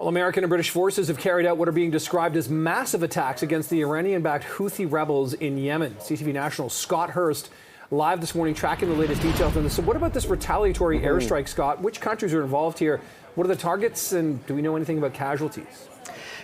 Well, American and British forces have carried out what are being described as massive attacks against the Iranian-backed Houthi rebels in Yemen. CTV National Scott Hurst live this morning tracking the latest details on this. So what about this retaliatory airstrike, Scott? Which countries are involved here? What are the targets, and do we know anything about casualties?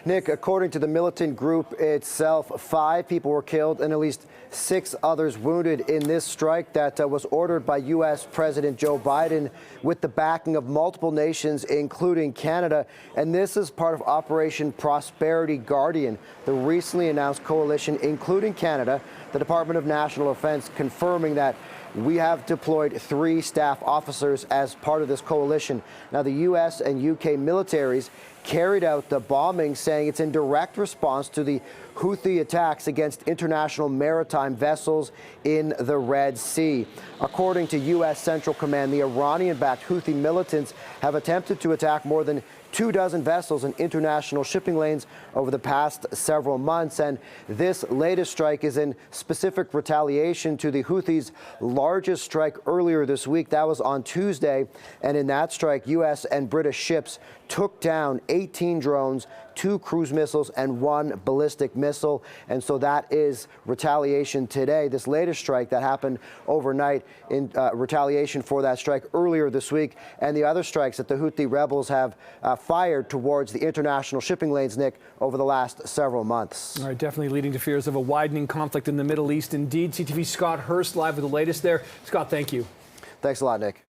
Nick, according to the militant group itself, 5 people were killed and at least 6 others wounded in this strike that was ordered by U.S. President Joe Biden with the backing of multiple nations, including Canada. And this is part of Operation Prosperity Guardian, the recently announced coalition, including Canada, the Department of National Defense, confirming that we have deployed 3 staff officers as part of this coalition. Now, the U.S. and U.K. militaries carried out the bombing, saying it's in direct response to the Houthi attacks against international maritime vessels in the Red Sea. According to U.S. Central Command, the Iranian-backed Houthi militants have attempted to attack more than 24 vessels in international shipping lanes over the past several months, and this latest strike is in specific retaliation to the Houthis' largest strike earlier this week. That was on Tuesday, and in that strike, U.S. and British ships took down 18 drones, 2 cruise missiles, and 1 ballistic missile, and so that is retaliation today. This latest strike that happened overnight in retaliation for that strike earlier this week, and the other strikes that the Houthi rebels have fired towards the international shipping lanes, Nick, over the last several months. All right, definitely leading to fears of a widening conflict in the Middle East. Indeed, CTV Scott Hurst live with the latest there. Scott, thank you. Thanks a lot, Nick.